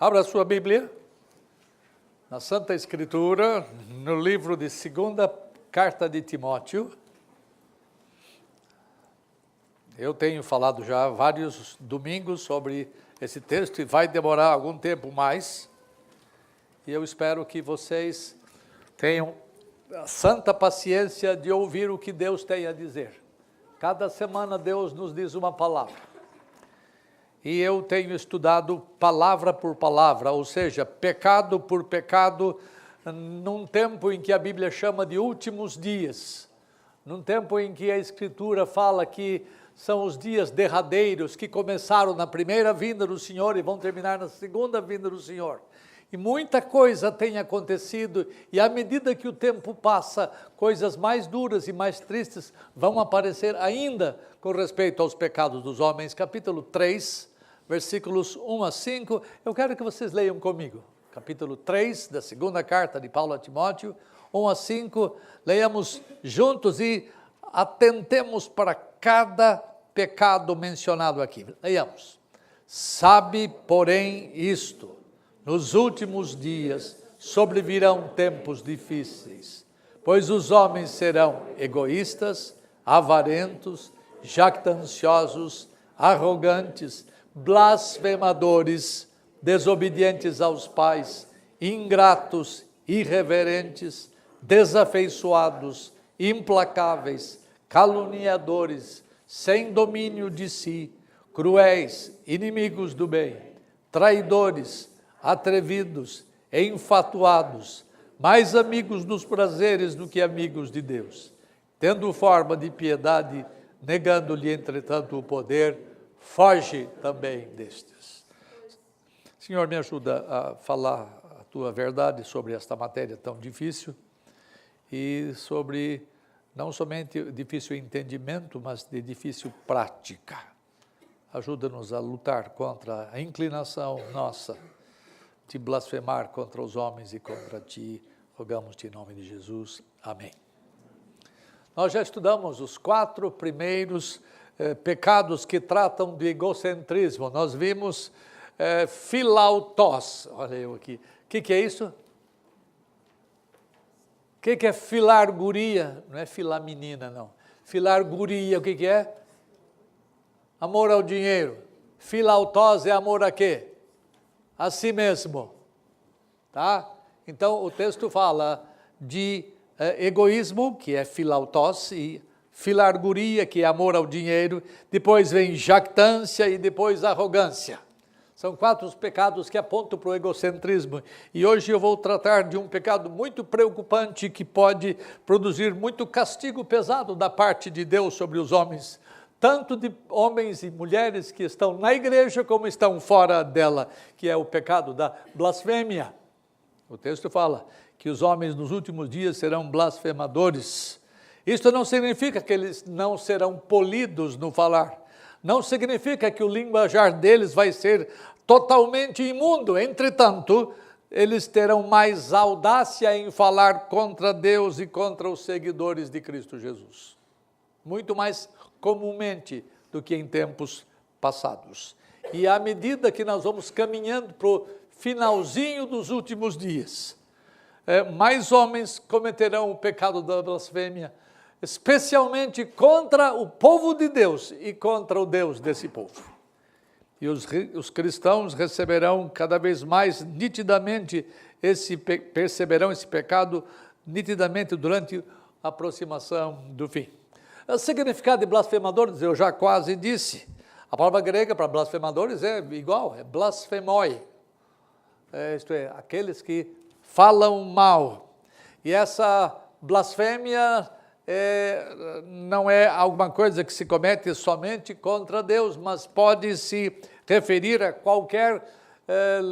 Abra a sua Bíblia, na Santa Escritura, no livro de 2ª Carta de Timóteo. Eu tenho falado já vários domingos sobre esse texto e vai demorar algum tempo mais. E eu espero que vocês tenham a santa paciência de ouvir o que Deus tem a dizer. Cada semana Deus nos diz uma palavra. E eu tenho estudado palavra por palavra, ou seja, pecado por pecado, num tempo em que a Bíblia chama de últimos dias, num tempo em que a Escritura fala que são os dias derradeiros que começaram na primeira vinda do Senhor e vão terminar na segunda vinda do Senhor. E muita coisa tem acontecido, e à medida que o tempo passa, coisas mais duras e mais tristes vão aparecer ainda com respeito aos pecados dos homens. Capítulo 3, versículos 1 a 5, eu quero que vocês leiam comigo. Capítulo 3 da 2ª carta de Paulo a Timóteo, 1 a 5, leiamos juntos e atentemos para cada pecado mencionado aqui. Leiamos. Sabe, porém, isto: nos últimos dias sobrevirão tempos difíceis, pois os homens serão egoístas, avarentos, jactanciosos, arrogantes, blasfemadores, desobedientes aos pais, ingratos, irreverentes, desafeiçoados, implacáveis, caluniadores, sem domínio de si, cruéis, inimigos do bem, traidores, atrevidos, enfatuados, mais amigos dos prazeres do que amigos de Deus, tendo forma de piedade, negando-lhe, entretanto, o poder. Foge também destes. Senhor, me ajuda a falar a tua verdade sobre esta matéria tão difícil e sobre não somente difícil entendimento, mas de difícil prática. Ajuda-nos a lutar contra a inclinação nossa de blasfemar contra os homens e contra ti. Rogamos-te em nome de Jesus. Amém. Nós já estudamos os 4 primeiros pecados que tratam de egocentrismo. Nós vimos filautós. Olha eu aqui. O que é isso? O que é filarguria? Não é filamenina, não. Filarguria, o que é? Amor ao dinheiro. Filautós é amor a quê? A si mesmo. Tá? Então, o texto fala de egoísmo, que é filautós, e filarguria, que é amor ao dinheiro, depois vem jactância e depois arrogância. São 4 os pecados que apontam para o egocentrismo. E hoje eu vou tratar de um pecado muito preocupante que pode produzir muito castigo pesado da parte de Deus sobre os homens, tanto de homens e mulheres que estão na igreja como estão fora dela, que é o pecado da blasfêmia. O texto fala que os homens nos últimos dias serão blasfemadores. Isto não significa que eles não serão polidos no falar. Não significa que o linguajar deles vai ser totalmente imundo. Entretanto, eles terão mais audácia em falar contra Deus e contra os seguidores de Cristo Jesus. Muito mais comumente do que em tempos passados. E à medida que nós vamos caminhando para o finalzinho dos últimos dias, mais homens cometerão o pecado da blasfêmia, especialmente contra o povo de Deus e contra o Deus desse povo. E os cristãos receberão cada vez mais nitidamente perceberão esse pecado nitidamente durante a aproximação do fim. O significado de blasfemadores, eu já quase disse. A palavra grega para blasfemadores é igual, é blasfemoi. Isto é, aqueles que falam mal. E essa blasfêmia não é alguma coisa que se comete somente contra Deus, mas pode se referir a qualquer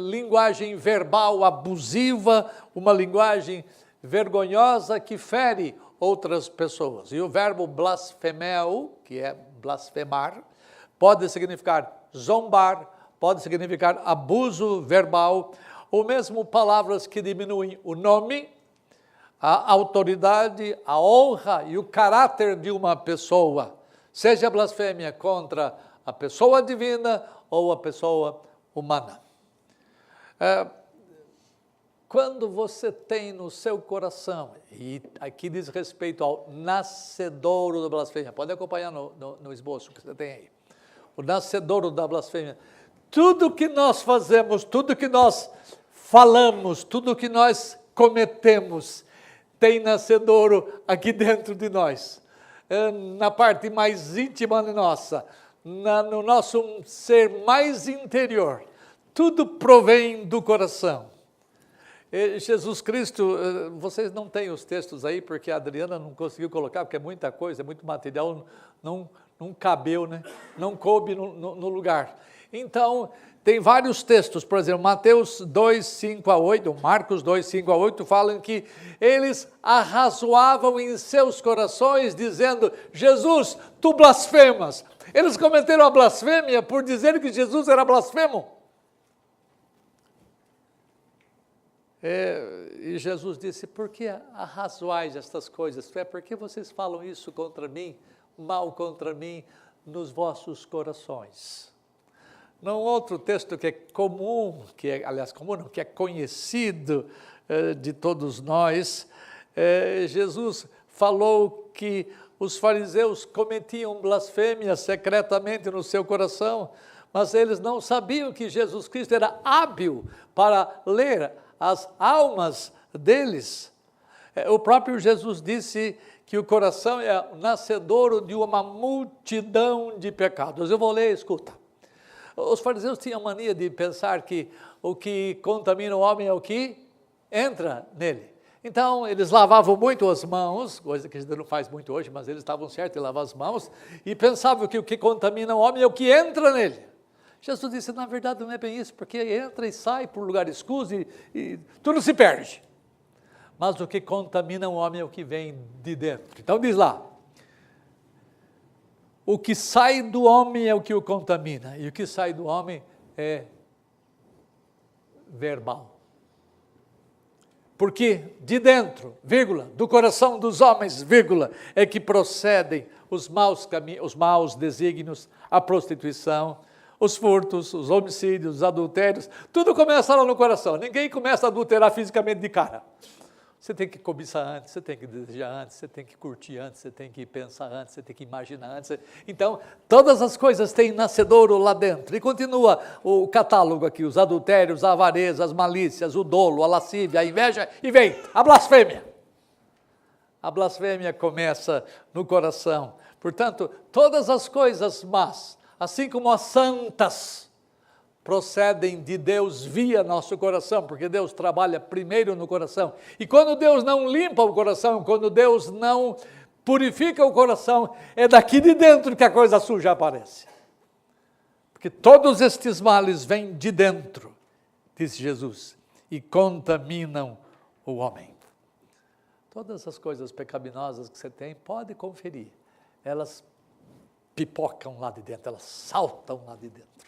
linguagem verbal abusiva, uma linguagem vergonhosa que fere outras pessoas. E o verbo blasfemeo, que é blasfemar, pode significar zombar, pode significar abuso verbal, ou mesmo palavras que diminuem o nome, a autoridade, a honra e o caráter de uma pessoa, seja blasfêmia contra a pessoa divina ou a pessoa humana. Quando você tem no seu coração, e aqui diz respeito ao nascedouro da blasfêmia, pode acompanhar no esboço que você tem aí, o nascedouro da blasfêmia, tudo que nós fazemos, tudo que nós falamos, tudo que nós cometemos, tem nascedouro aqui dentro de nós, na parte mais íntima nossa, no nosso ser mais interior, tudo provém do coração. Jesus Cristo, vocês não têm os textos aí, porque a Adriana não conseguiu colocar, porque é muita coisa, é muito material, não cabeu, né? Não coube no lugar. Então, tem vários textos, por exemplo, Mateus 2, 5 a 8, Marcos 2, 5 a 8, falam que eles arrazoavam em seus corações, dizendo, Jesus, tu blasfemas. Eles cometeram a blasfêmia por dizer que Jesus era blasfemo. E Jesus disse, por que arrazoais estas coisas? Por que vocês falam isso contra mim, mal contra mim, nos vossos corações? Num outro texto que é comum, que é conhecido de todos nós, Jesus falou que os fariseus cometiam blasfêmia secretamente no seu coração, mas eles não sabiam que Jesus Cristo era hábil para ler as almas deles. O próprio Jesus disse que o coração é o nascedouro de uma multidão de pecados. Eu vou ler, escuta. Os fariseus tinham mania de pensar que o que contamina o homem é o que entra nele. Então, eles lavavam muito as mãos, coisa que a gente não faz muito hoje, mas eles estavam certos em lavar as mãos, e pensavam que o que contamina o homem é o que entra nele. Jesus disse, na verdade não é bem isso, porque entra e sai por lugares escuros e tudo se perde. Mas o que contamina o homem é o que vem de dentro. Então diz lá, o que sai do homem é o que o contamina, e o que sai do homem é verbal. Porque de dentro, vírgula, do coração dos homens, vírgula, é que procedem os maus desígnios, a prostituição, os furtos, os homicídios, os adultérios, tudo começa lá no coração. Ninguém começa a adulterar fisicamente de cara. Você tem que cobiçar antes, você tem que desejar antes, você tem que curtir antes, você tem que pensar antes, você tem que imaginar antes. Então, todas as coisas têm nascedouro lá dentro. E continua o catálogo aqui, os adultérios, a avareza, as malícias, o dolo, a lascívia, a inveja, e vem a blasfêmia. A blasfêmia começa no coração. Portanto, todas as coisas más, assim como as santas, procedem de Deus via nosso coração, porque Deus trabalha primeiro no coração. E quando Deus não limpa o coração, quando Deus não purifica o coração, é daqui de dentro que a coisa suja aparece. Porque todos estes males vêm de dentro, disse Jesus, e contaminam o homem. Todas as coisas pecaminosas que você tem, pode conferir, elas pipocam lá de dentro, elas saltam lá de dentro.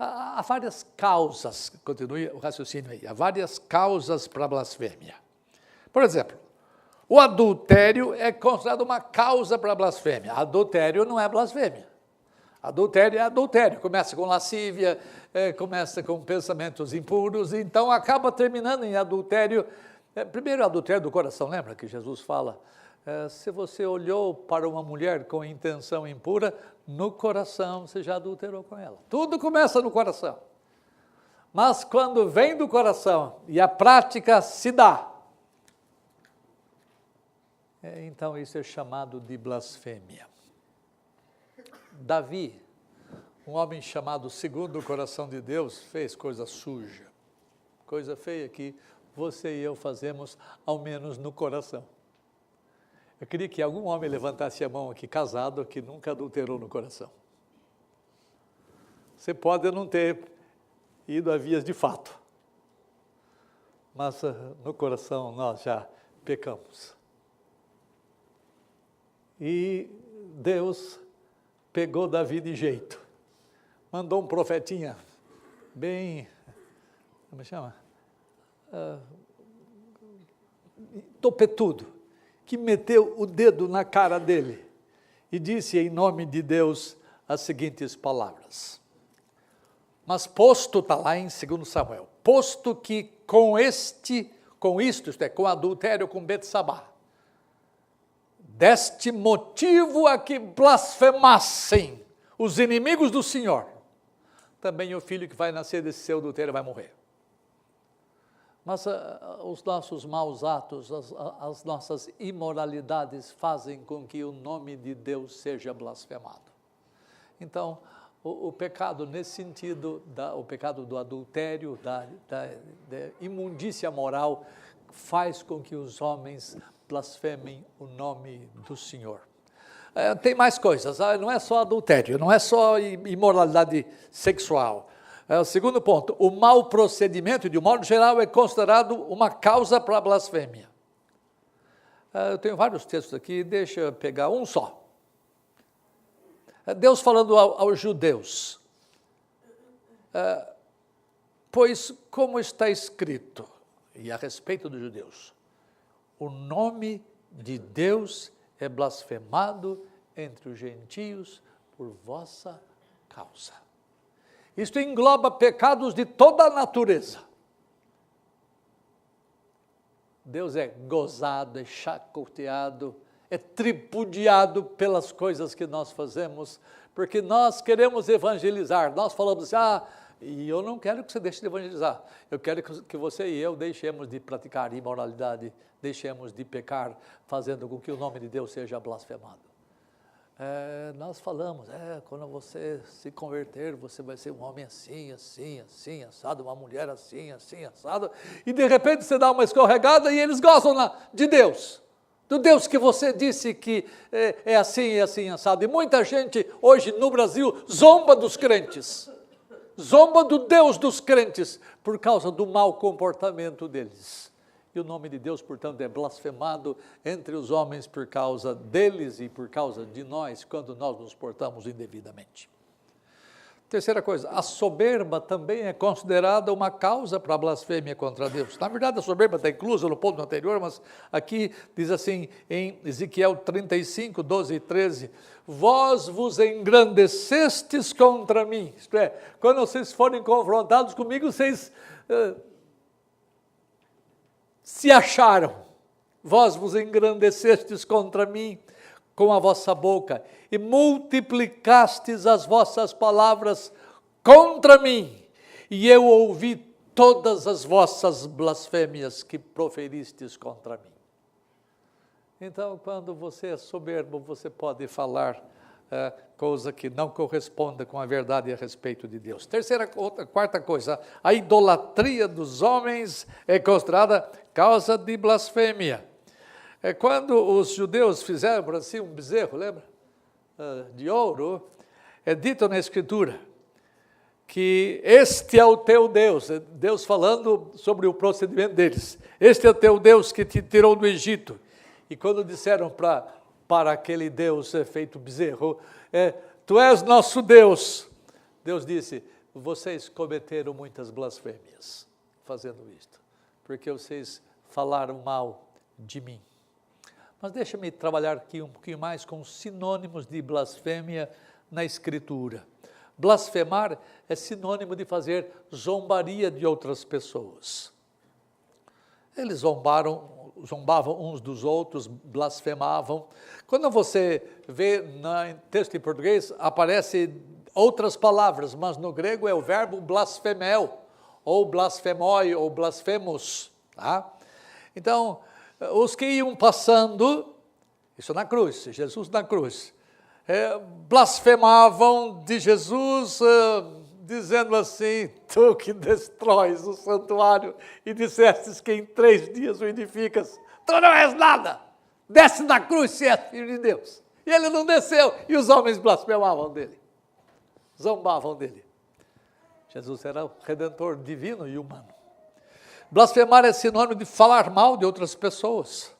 Há várias causas, continue o raciocínio aí, há várias causas para a blasfêmia. Por exemplo, o adultério é considerado uma causa para a blasfêmia. Adultério não é blasfêmia. Adultério é adultério, começa com lascívia, começa com pensamentos impuros, então acaba terminando em adultério. Primeiro, adultério do coração, lembra que Jesus fala? Se você olhou para uma mulher com intenção impura, no coração você já adulterou com ela. Tudo começa no coração. Mas quando vem do coração e a prática se dá, então isso é chamado de blasfêmia. Davi, um homem chamado segundo o coração de Deus, fez coisa suja, coisa feia que você e eu fazemos, ao menos no coração. Eu queria que algum homem levantasse a mão aqui, casado, que nunca adulterou no coração. Você pode não ter ido a vias de fato, mas no coração nós já pecamos. E Deus pegou Davi de jeito, mandou um profetinha bem, como chama? Topetudo, que meteu o dedo na cara dele e disse em nome de Deus as seguintes palavras: Mas posto, está lá em 2 Samuel, posto que com isto, isto é, com adultério com Betsabá, deste motivo a que blasfemassem os inimigos do Senhor, também o filho que vai nascer desse seu adultério vai morrer. Mas os nossos maus atos, as nossas imoralidades fazem com que o nome de Deus seja blasfemado. Então, o pecado nesse sentido, o pecado do adultério, da imundícia moral, faz com que os homens blasfemem o nome do Senhor. Tem mais coisas, não é só adultério, não é só imoralidade sexual. O segundo ponto, o mau procedimento, de um modo geral, é considerado uma causa para a blasfêmia. Eu tenho vários textos aqui, deixa eu pegar um só. Deus falando aos judeus, pois como está escrito, e a respeito dos judeus, o nome de Deus é blasfemado entre os gentios por vossa causa. Isto engloba pecados de toda a natureza. Deus é gozado, é chacoteado, é tripudiado pelas coisas que nós fazemos, porque nós queremos evangelizar. Nós falamos assim, e eu não quero que você deixe de evangelizar. Eu quero que você e eu deixemos de praticar imoralidade, deixemos de pecar, fazendo com que o nome de Deus seja blasfemado. Nós falamos, quando você se converter, você vai ser um homem assim, assim, assim, assado, uma mulher assim, assim, assado, e de repente você dá uma escorregada e eles gostam de Deus, do Deus que você disse que é assim, assim, assado. E muita gente hoje no Brasil zomba dos crentes, zomba do Deus dos crentes, por causa do mau comportamento deles. E o nome de Deus, portanto, é blasfemado entre os homens por causa deles e por causa de nós, quando nós nos portamos indevidamente. Terceira coisa, a soberba também é considerada uma causa para a blasfêmia contra Deus. Na verdade, a soberba está inclusa no ponto anterior, mas aqui diz assim, em Ezequiel 35, 12 e 13, vós vos engrandecestes contra mim. Isto é, quando vocês forem confrontados comigo, vocês se acharam, vós vos engrandecestes contra mim com a vossa boca e multiplicastes as vossas palavras contra mim, e eu ouvi todas as vossas blasfêmias que proferistes contra mim. Então, quando você é soberbo, você pode falar coisa que não corresponde com a verdade a respeito de Deus. Quarta coisa, a idolatria dos homens é considerada causa de blasfêmia. Quando os judeus fizeram para si um bezerro, lembra? De ouro, é dito na Escritura que este é o teu Deus, Deus falando sobre o procedimento deles, este é o teu Deus que te tirou do Egito. E quando disseram para aquele Deus feito bezerro, tu és nosso Deus, Deus disse, vocês cometeram muitas blasfêmias fazendo isto, porque vocês falaram mal de mim. Mas deixa-me trabalhar aqui um pouquinho mais com sinônimos de blasfêmia na Escritura. Blasfemar é sinônimo de fazer zombaria de outras pessoas. Eles zombavam uns dos outros, blasfemavam. Quando você vê no texto em português, aparece outras palavras, mas no grego é o verbo blasfemel, ou blasfemoi, ou blasfemos. Tá? Então, os que iam passando, isso na cruz, Jesus na cruz, blasfemavam de Jesus, dizendo assim, tu que destróis o santuário e dissestes que em 3 dias o edificas, tu não és nada, desce da cruz se és filho de Deus. E ele não desceu, e os homens blasfemavam dele, zombavam dele. Jesus era o Redentor divino e humano. Blasfemar é sinônimo de falar mal de outras pessoas.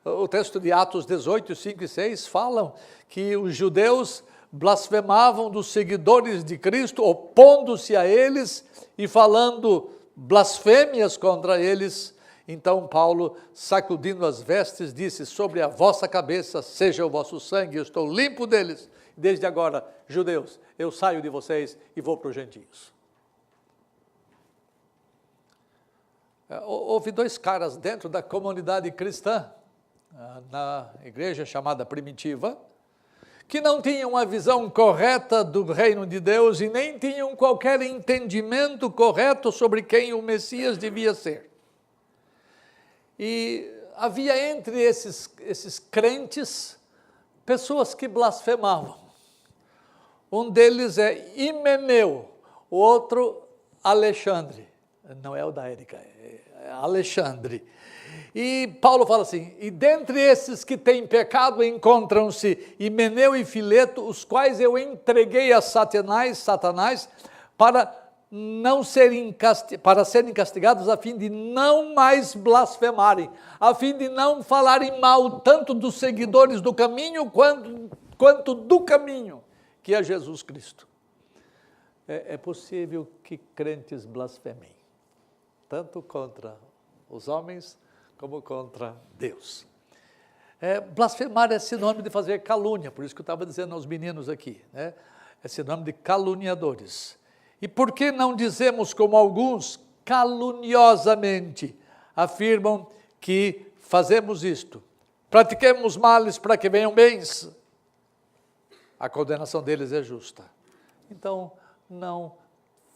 O texto de Atos 18, 5 e 6 falam que os judeus blasfemavam dos seguidores de Cristo, opondo-se a eles e falando blasfêmias contra eles. Então Paulo, sacudindo as vestes, disse, sobre a vossa cabeça seja o vosso sangue, eu estou limpo deles. Desde agora, judeus, eu saio de vocês e vou para os gentios. Houve dois caras dentro da comunidade cristã, na igreja chamada primitiva, que não tinham uma visão correta do reino de Deus e nem tinham qualquer entendimento correto sobre quem o Messias devia ser. E havia entre esses crentes pessoas que blasfemavam. Um deles é Himeneu, o outro Alexandre. Não é o da Érica, é Alexandre. E Paulo fala assim, e dentre esses que têm pecado encontram-se Himeneu e Fileto, os quais eu entreguei a Satanás para serem castigados a fim de não mais blasfemarem, a fim de não falarem mal tanto dos seguidores do caminho quanto do caminho, que é Jesus Cristo. É possível que crentes blasfemem, tanto contra os homens como contra Deus. Blasfemar é sinônimo de fazer calúnia, por isso que eu estava dizendo aos meninos aqui, né? É sinônimo de caluniadores. E por que não dizemos como alguns caluniosamente afirmam que fazemos isto? Pratiquemos males para que venham bens. A condenação deles é justa. Então, não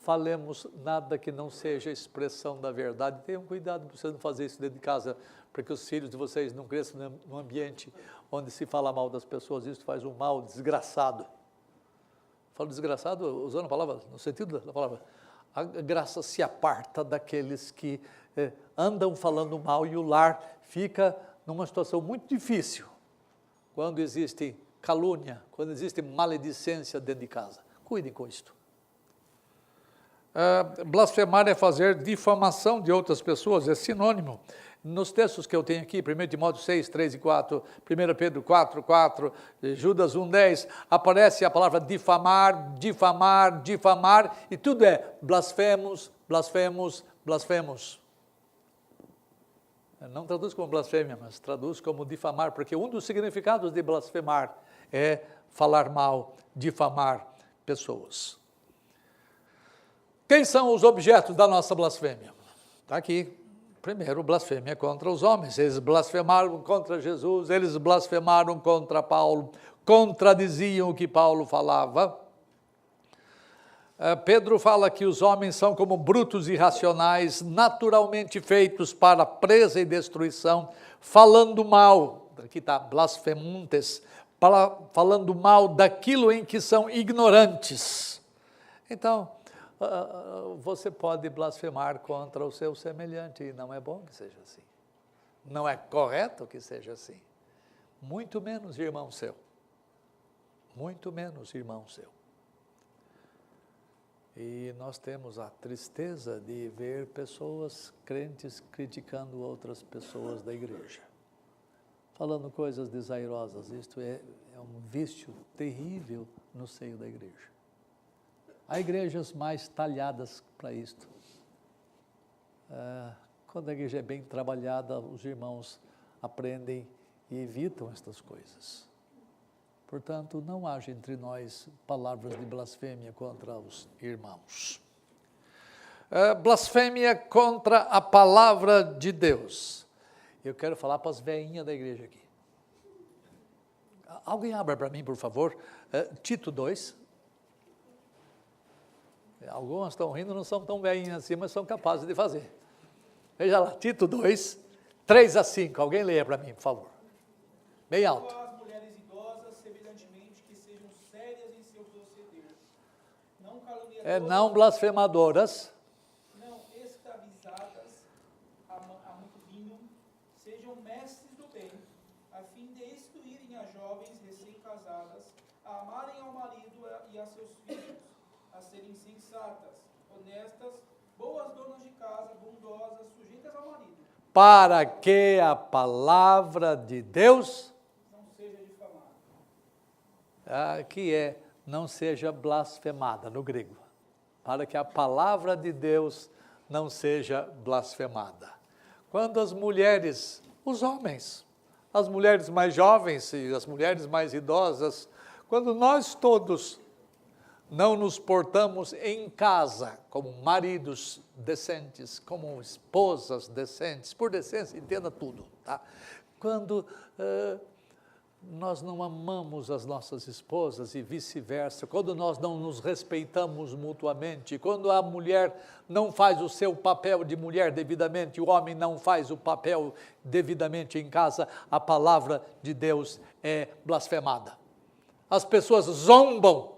falemos nada que não seja expressão da verdade. Tenham cuidado para vocês não fazer isso dentro de casa, para que os filhos de vocês não cresçam num ambiente onde se fala mal das pessoas. Isso faz um mal desgraçado. Falo desgraçado usando a palavra, no sentido da palavra. A graça se aparta daqueles que andam falando mal e o lar fica numa situação muito difícil quando existe calúnia, quando existe maledicência dentro de casa. Cuidem com isto. Blasfemar é fazer difamação de outras pessoas, é sinônimo. Nos textos que eu tenho aqui, 1 Timóteo 6, 3 e 4, 1 Pedro 4, 4, Judas 1, 10, aparece a palavra difamar, e tudo é blasfemos. Não traduz como blasfêmia, mas traduz como difamar, porque um dos significados de blasfemar é falar mal, difamar pessoas. Quem são os objetos da nossa blasfêmia? Está aqui. Primeiro, blasfêmia contra os homens. Eles blasfemaram contra Jesus, eles blasfemaram contra Paulo, contradiziam o que Paulo falava. Pedro fala que os homens são como brutos irracionais, naturalmente feitos para presa e destruição, falando mal, aqui está, blasfemuntes, falando mal daquilo em que são ignorantes. Então, você pode blasfemar contra o seu semelhante, e não é bom que seja assim. Não é correto que seja assim. Muito menos irmão seu. Muito menos irmão seu. E nós temos a tristeza de ver pessoas crentes criticando outras pessoas da igreja. Falando coisas desairosas. Isto é um vício terrível no seio da igreja. Há igrejas mais talhadas para isto. Quando a igreja é bem trabalhada, os irmãos aprendem e evitam estas coisas. Portanto, não haja entre nós palavras de blasfêmia contra os irmãos. Blasfêmia contra a palavra de Deus. Eu quero falar para as velhinhas da igreja aqui. Alguém abra para mim, por favor, Tito 2. Algumas estão rindo, não são tão velhinhas assim, mas são capazes de fazer. Veja lá, Tito 2, 3 a 5. Alguém leia para mim, por favor. Bem alto. As mulheres idosas, semelhantemente, que sejam sérias em seu proceder. Não caluniadoras. Não blasfemadoras. Não escravizadas a muito vinho. Sejam mestres do bem, a fim de instruírem as jovens recém-casadas a amarem ao marido e a seus filhos, a serem sensatas, honestas, boas donas de casa, bondosas, sujeitas ao marido. Para que a palavra de Deus não seja difamada. Que não seja blasfemada, no grego. Para que a palavra de Deus não seja blasfemada. Quando as mulheres, os homens, as mulheres mais jovens e as mulheres mais idosas, quando nós todos não nos portamos em casa como maridos decentes, como esposas decentes. Por decência, entenda tudo, tá? Quando nós não amamos as nossas esposas e vice-versa, quando nós não nos respeitamos mutuamente, quando a mulher não faz o seu papel de mulher devidamente, o homem não faz o papel devidamente em casa, a palavra de Deus é blasfemada. As pessoas zombam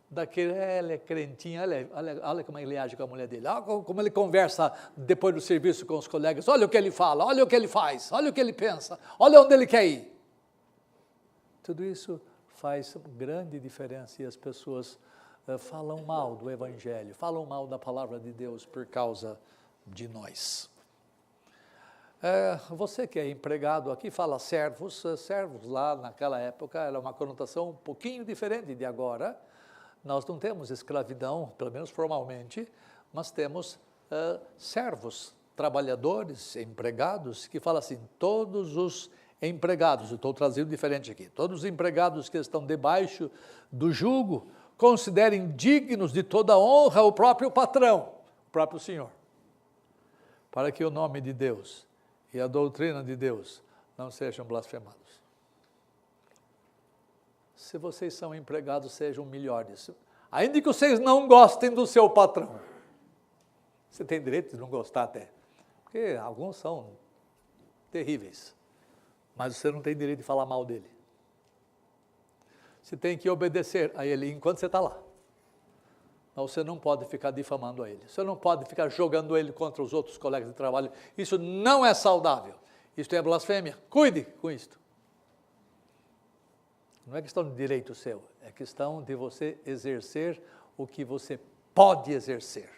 daquele, ele é crentinho, olha como ele age com a mulher dele, olha como ele conversa depois do serviço com os colegas, olha o que ele fala, olha o que ele faz, olha o que ele pensa, olha onde ele quer ir. Tudo isso faz grande diferença e as pessoas falam mal do Evangelho, falam mal da palavra de Deus por causa de nós. Você que é empregado aqui fala servos, servos lá naquela época era uma conotação um pouquinho diferente de agora. Nós não temos escravidão, pelo menos formalmente, mas temos servos, trabalhadores, empregados, que fala assim, todos os empregados, eu estou trazendo diferente aqui, todos os empregados que estão debaixo do jugo, considerem dignos de toda honra o próprio patrão, o próprio Senhor, para que o nome de Deus e a doutrina de Deus não sejam blasfemados. Se vocês são empregados, sejam melhores, ainda que vocês não gostem do seu patrão, você tem direito de não gostar até, porque alguns são terríveis, mas você não tem direito de falar mal dele. Você tem que obedecer a ele enquanto você está lá. Mas você não pode ficar difamando a ele. Você não pode ficar jogando ele contra os outros colegas de trabalho. Isso não é saudável. Isso é blasfêmia. Cuide com isto. Não é questão de direito seu. É questão de você exercer o que você pode exercer.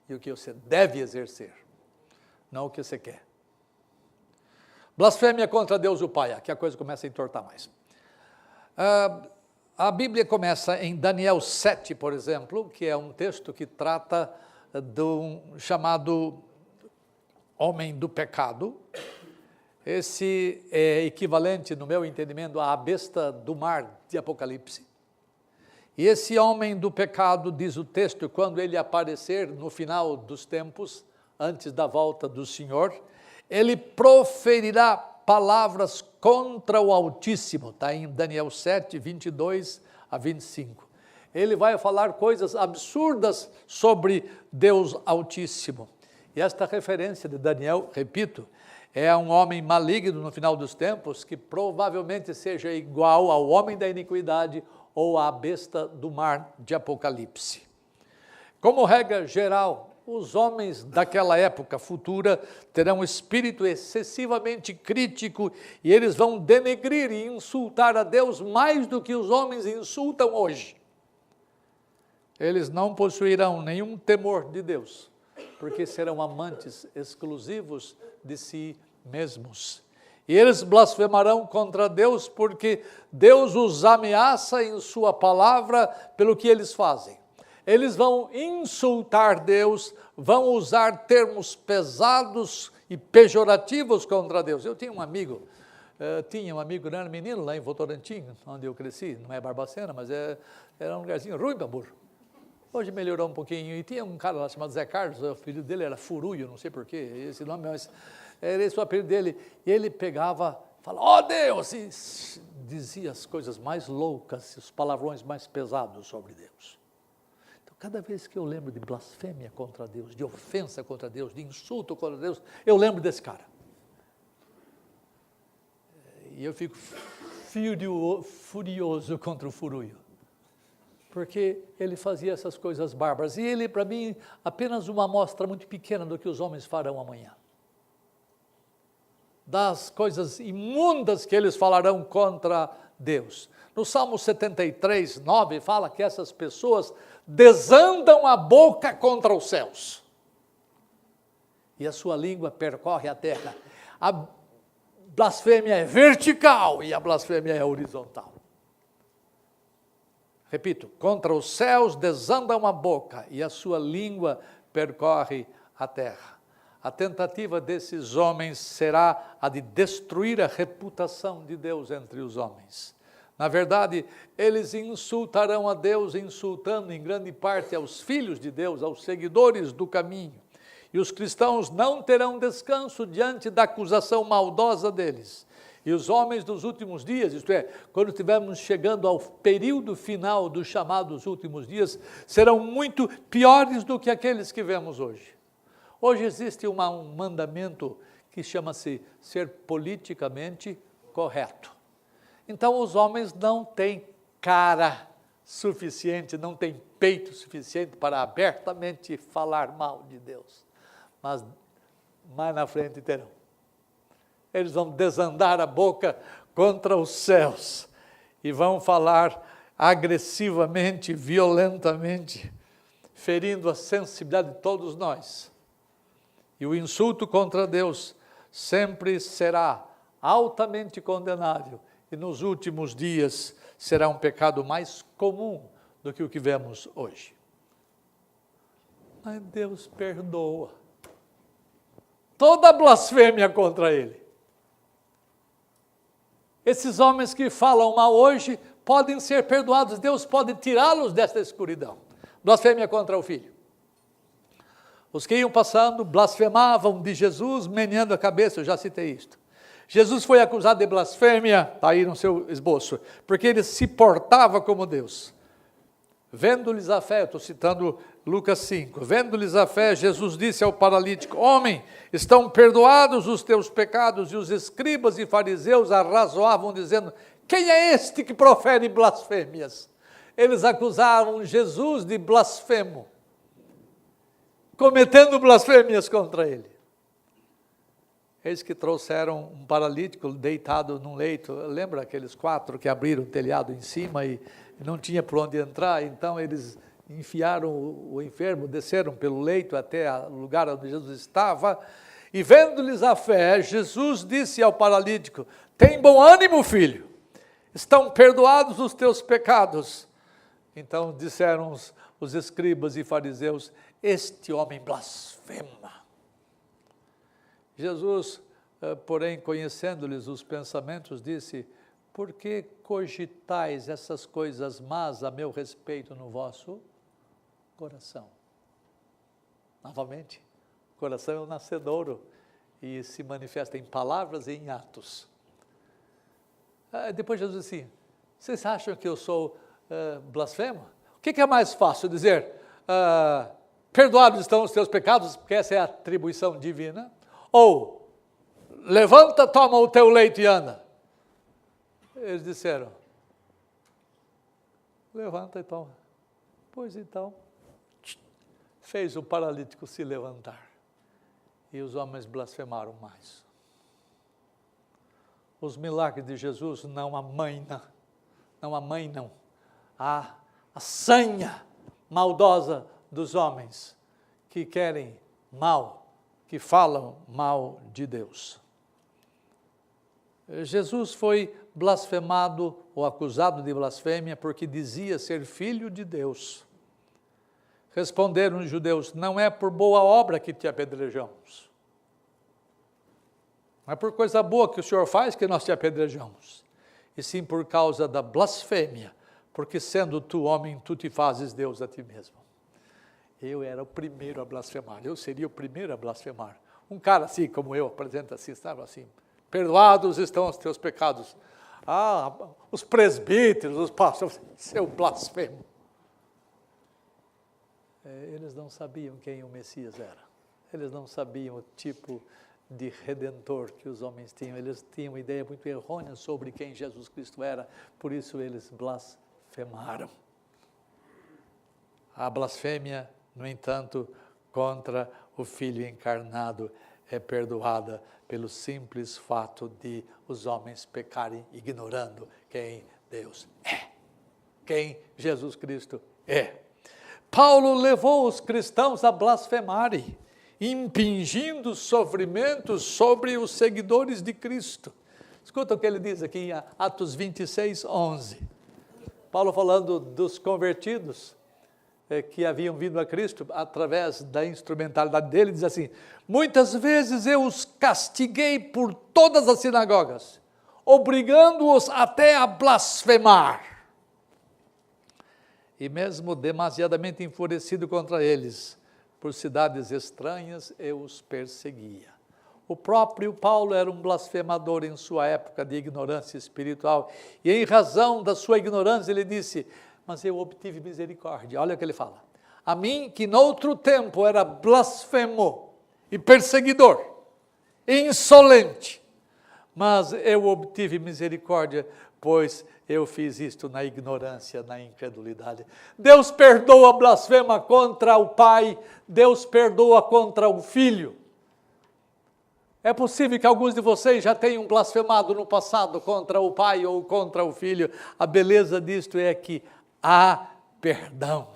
E o que você deve exercer. Não o que você quer. Blasfêmia contra Deus o Pai, aqui a coisa começa a entortar mais. A Bíblia começa em Daniel 7, por exemplo, que é um texto que trata do chamado homem do pecado. Esse é equivalente, no meu entendimento, à besta do mar de Apocalipse. E esse homem do pecado, diz o texto, quando ele aparecer no final dos tempos, antes da volta do Senhor, ele proferirá palavras contra o Altíssimo, está em Daniel 7, 22 a 25. Ele vai falar coisas absurdas sobre Deus Altíssimo. E esta referência de Daniel, repito, é um homem maligno no final dos tempos, que provavelmente seja igual ao homem da iniquidade ou à besta do mar de Apocalipse. Como regra geral, os homens daquela época futura terão um espírito excessivamente crítico e eles vão denegrir e insultar a Deus mais do que os homens insultam hoje. Eles não possuirão nenhum temor de Deus, porque serão amantes exclusivos de si mesmos. E eles blasfemarão contra Deus porque Deus os ameaça em sua palavra pelo que eles fazem. Eles vão insultar Deus, vão usar termos pesados e pejorativos contra Deus. Eu tinha um amigo, não era menino lá em Votorantim, onde eu cresci, não é Barbacena, mas era um lugarzinho ruim para burro. Hoje melhorou um pouquinho, e tinha um cara lá chamado Zé Carlos, o filho dele era Furuio, não sei porquê, esse nome, mas era esse o apelido dele, e ele pegava, falava, ó Deus, e dizia as coisas mais loucas, os palavrões mais pesados sobre Deus. Cada vez que eu lembro de blasfêmia contra Deus, de ofensa contra Deus, de insulto contra Deus, eu lembro desse cara. E eu fico furioso contra o Furuio, porque ele fazia essas coisas bárbaras. E ele, para mim, apenas uma amostra muito pequena do que os homens farão amanhã. Das coisas imundas que eles falarão contra Deus. No Salmo 73, 9, fala que essas pessoas desandam a boca contra os céus. E a sua língua percorre a terra. A blasfêmia é vertical e a blasfêmia é horizontal. Repito, contra os céus desandam a boca e a sua língua percorre a terra. A tentativa desses homens será a de destruir a reputação de Deus entre os homens. Na verdade, eles insultarão a Deus, insultando em grande parte aos filhos de Deus, aos seguidores do caminho. E os cristãos não terão descanso diante da acusação maldosa deles. E os homens dos últimos dias, isto é, quando estivermos chegando ao período final dos chamados últimos dias, serão muito piores do que aqueles que vemos hoje. Hoje existe um mandamento que chama-se ser politicamente correto. Então os homens não têm cara suficiente, não têm peito suficiente para abertamente falar mal de Deus. Mas mais na frente terão. Eles vão desandar a boca contra os céus e vão falar agressivamente, violentamente, ferindo a sensibilidade de todos nós. E o insulto contra Deus sempre será altamente condenável e nos últimos dias será um pecado mais comum do que o que vemos hoje. Mas Deus perdoa toda blasfêmia contra Ele. Esses homens que falam mal hoje podem ser perdoados, Deus pode tirá-los desta escuridão. Blasfêmia contra o Filho. Os que iam passando blasfemavam de Jesus, meneando a cabeça, eu já citei isto. Jesus foi acusado de blasfêmia, está aí no seu esboço, porque ele se portava como Deus. Vendo-lhes a fé, estou citando Lucas 5, vendo-lhes a fé, Jesus disse ao paralítico: homem, estão perdoados os teus pecados. E os escribas e fariseus arrazoavam, dizendo: quem é este que profere blasfêmias? Eles acusavam Jesus de blasfemo, cometendo blasfêmias contra ele. Eis que trouxeram um paralítico deitado num leito. Lembra aqueles 4 que abriram o telhado em cima e não tinha por onde entrar? Então eles enfiaram o enfermo, desceram pelo leito até o lugar onde Jesus estava. E vendo-lhes a fé, Jesus disse ao paralítico: tem bom ânimo, filho, estão perdoados os teus pecados. Então disseram os escribas e fariseus: este homem blasfema. Jesus, porém, conhecendo-lhes os pensamentos, disse: por que cogitais essas coisas más a meu respeito no vosso coração? Novamente, o coração é um nascedouro e se manifesta em palavras e em atos. Depois Jesus disse assim: vocês acham que eu sou blasfemo? O que é mais fácil dizer? Perdoados estão os teus pecados, porque essa é a atribuição divina. Ou, levanta, toma o teu leito e anda. Eles disseram: levanta e toma. Pois então, fez o paralítico se levantar. E os homens blasfemaram mais. Os milagres de Jesus não amainam, a sanha maldosa dos homens que querem mal, que falam mal de Deus. Jesus foi blasfemado ou acusado de blasfêmia porque dizia ser filho de Deus. Responderam os judeus: não é por boa obra que te apedrejamos. Não é por coisa boa que o Senhor faz que nós te apedrejamos, e sim por causa da blasfêmia, porque sendo tu homem, tu te fazes Deus a ti mesmo. Eu era o primeiro a blasfemar, eu seria o primeiro a blasfemar. Um cara assim como eu, apresenta assim, estava assim: perdoados estão os teus pecados. Os presbíteros, os pastores, seu blasfemo. Eles não sabiam quem o Messias era. Eles não sabiam o tipo de redentor que os homens tinham. Eles tinham uma ideia muito errônea sobre quem Jesus Cristo era. Por isso eles blasfemaram. A blasfêmia, no entanto, contra o Filho encarnado é perdoada pelo simples fato de os homens pecarem ignorando quem Deus é, quem Jesus Cristo é. Paulo levou os cristãos a blasfemarem, impingindo sofrimentos sobre os seguidores de Cristo. Escuta o que ele diz aqui em Atos 26, 11. Paulo falando dos convertidos que haviam vindo a Cristo através da instrumentalidade dele, diz assim: muitas vezes eu os castiguei por todas as sinagogas, obrigando-os até a blasfemar. E mesmo demasiadamente enfurecido contra eles, por cidades estranhas, eu os perseguia. O próprio Paulo era um blasfemador em sua época de ignorância espiritual, e em razão da sua ignorância ele disse, mas eu obtive misericórdia. Olha o que ele fala. A mim, que noutro tempo era blasfemo e perseguidor, insolente, mas eu obtive misericórdia, pois eu fiz isto na ignorância, na incredulidade. Deus perdoa a blasfema contra o Pai, Deus perdoa contra o Filho. É possível que alguns de vocês já tenham blasfemado no passado contra o Pai ou contra o Filho. A beleza disto é que há perdão.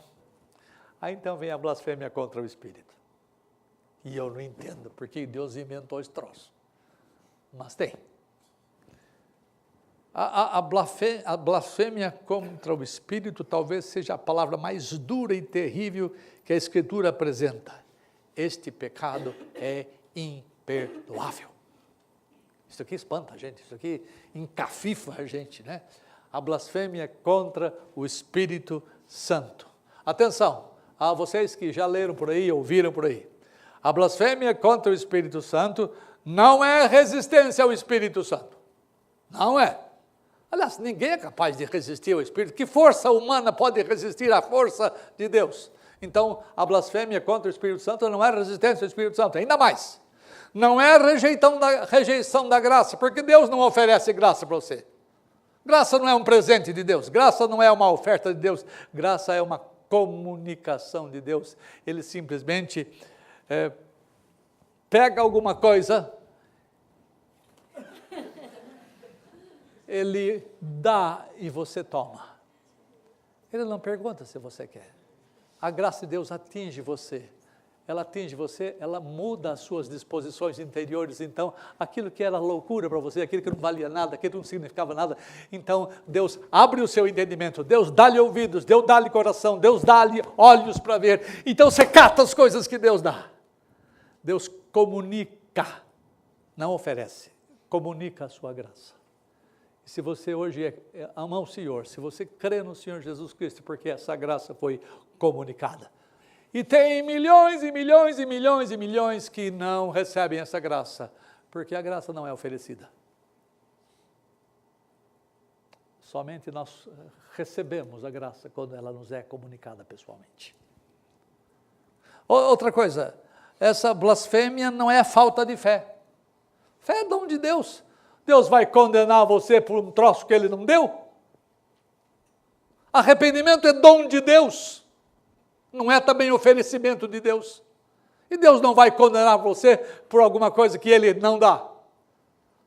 Aí então vem a blasfêmia contra o Espírito. E eu não entendo porque Deus inventou esse troço. Mas tem. A blasfêmia contra o Espírito talvez seja a palavra mais dura e terrível que a Escritura apresenta. Este pecado é imperdoável. Isso aqui espanta a gente, isso aqui encafifa a gente, né? A blasfêmia contra o Espírito Santo. Atenção, a vocês que já leram por aí, ouviram por aí. A blasfêmia contra o Espírito Santo não é resistência ao Espírito Santo. Não é. Aliás, ninguém é capaz de resistir ao Espírito. Que força humana pode resistir à força de Deus? Então, a blasfêmia contra o Espírito Santo não é resistência ao Espírito Santo, ainda mais. Não é rejeição da graça, porque Deus não oferece graça para você. Graça não é um presente de Deus, graça não é uma oferta de Deus, graça é uma comunicação de Deus. Ele simplesmente pega alguma coisa, ele dá e você toma. Ele não pergunta se você quer. A graça de Deus atinge você. Ela atinge você, ela muda as suas disposições interiores. Então, aquilo que era loucura para você, aquilo que não valia nada, aquilo que não significava nada, então Deus abre o seu entendimento, Deus dá-lhe ouvidos, Deus dá-lhe coração, Deus dá-lhe olhos para ver. Então você cata as coisas que Deus dá. Deus comunica, não oferece, comunica a sua graça. E se você hoje ama o Senhor, se você crê no Senhor Jesus Cristo, porque essa graça foi comunicada. E tem milhões e milhões e milhões e milhões que não recebem essa graça, porque a graça não é oferecida. Somente nós recebemos a graça quando ela nos é comunicada pessoalmente. Outra coisa, essa blasfêmia não é falta de fé. Fé é dom de Deus. Deus vai condenar você por um troço que Ele não deu? Arrependimento é dom de Deus. Não é também oferecimento de Deus. E Deus não vai condenar você por alguma coisa que Ele não dá.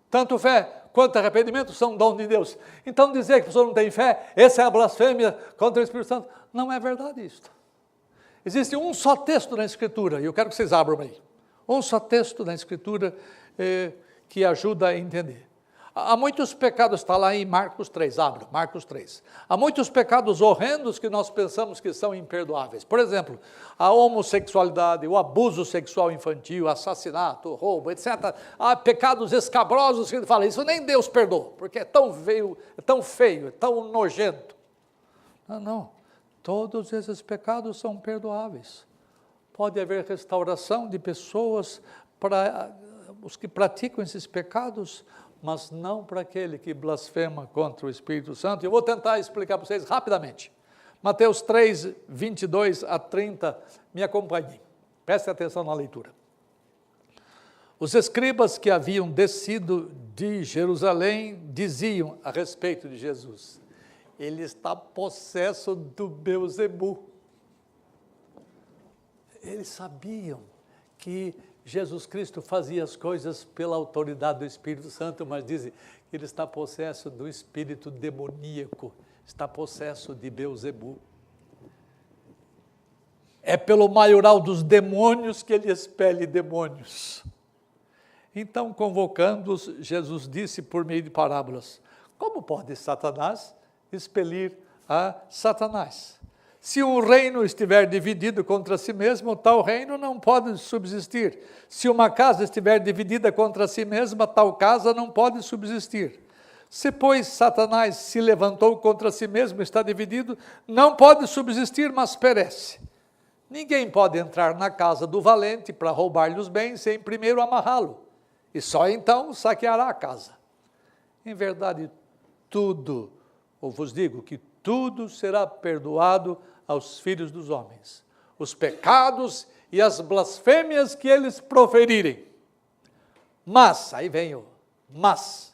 Tanto fé quanto arrependimento são dom de Deus. Então dizer que a pessoa não tem fé, essa é a blasfêmia contra o Espírito Santo. Não é verdade isso. Existe um só texto na Escritura, e eu quero que vocês abram aí. Um só texto na Escritura que ajuda a entender. Há muitos pecados, está lá em Marcos 3, abra, Marcos 3. Há muitos pecados horrendos que nós pensamos que são imperdoáveis. Por exemplo, a homossexualidade, o abuso sexual infantil, assassinato, o roubo, etc. Há pecados escabrosos que ele fala, isso nem Deus perdoa, porque é tão feio, é tão nojento. Não, todos esses pecados são perdoáveis. Pode haver restauração de pessoas para os que praticam esses pecados, mas não para aquele que blasfema contra o Espírito Santo. Eu vou tentar explicar para vocês rapidamente. Mateus 3, 22 a 30, me acompanhem. Prestem atenção na leitura. Os escribas que haviam descido de Jerusalém diziam a respeito de Jesus, ele está possesso do Beelzebu. Eles sabiam que Jesus Cristo fazia as coisas pela autoridade do Espírito Santo, mas dizem que ele está possesso do espírito demoníaco, está possesso de Beelzebu. É pelo maioral dos demônios que ele expele demônios. Então, convocando-os, Jesus disse por meio de parábolas, como pode Satanás expelir a Satanás? Se um reino estiver dividido contra si mesmo, tal reino não pode subsistir. Se uma casa estiver dividida contra si mesma, tal casa não pode subsistir. Se, pois, Satanás se levantou contra si mesmo, está dividido, não pode subsistir, mas perece. Ninguém pode entrar na casa do valente para roubar-lhe os bens sem primeiro amarrá-lo, e só então saqueará a casa. Em verdade, tudo, ou vos digo que tudo será perdoado aos filhos dos homens, os pecados e as blasfêmias que eles proferirem. Mas, aí vem o mas,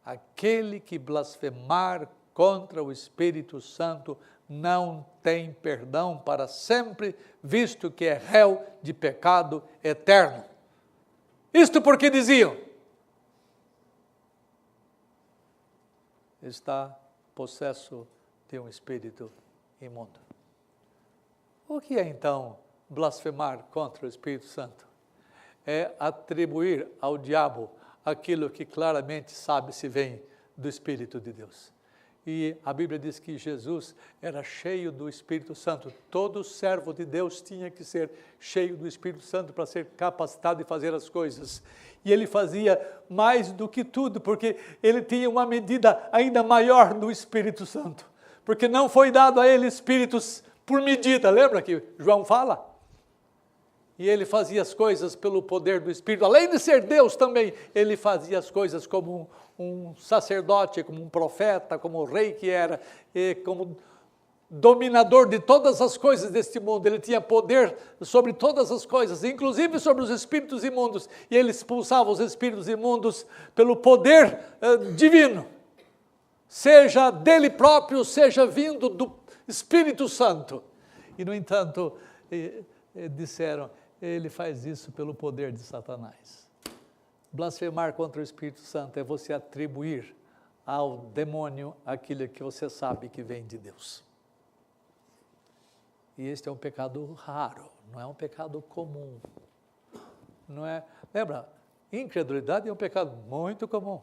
aquele que blasfemar contra o Espírito Santo não tem perdão para sempre, visto que é réu de pecado eterno. Isto porque diziam: está possesso de um espírito imundo. O que é então blasfemar contra o Espírito Santo? É atribuir ao diabo aquilo que claramente sabe se vem do Espírito de Deus. E a Bíblia diz que Jesus era cheio do Espírito Santo. Todo servo de Deus tinha que ser cheio do Espírito Santo para ser capacitado de fazer as coisas. E ele fazia mais do que tudo, porque ele tinha uma medida ainda maior do Espírito Santo. Porque não foi dado a ele espíritos por medida, lembra que João fala? E ele fazia as coisas pelo poder do Espírito, além de ser Deus também, ele fazia as coisas como um sacerdote, como um profeta, como o rei que era, e como dominador de todas as coisas deste mundo. Ele tinha poder sobre todas as coisas, inclusive sobre os espíritos imundos, e ele expulsava os espíritos imundos pelo poder divino, seja dele próprio, seja vindo do Espírito Santo. E, no entanto, disseram: ele faz isso pelo poder de Satanás. Blasfemar contra o Espírito Santo é você atribuir ao demônio aquilo que você sabe que vem de Deus. E este é um pecado raro, não é um pecado comum. Não é, lembra, incredulidade é um pecado muito comum.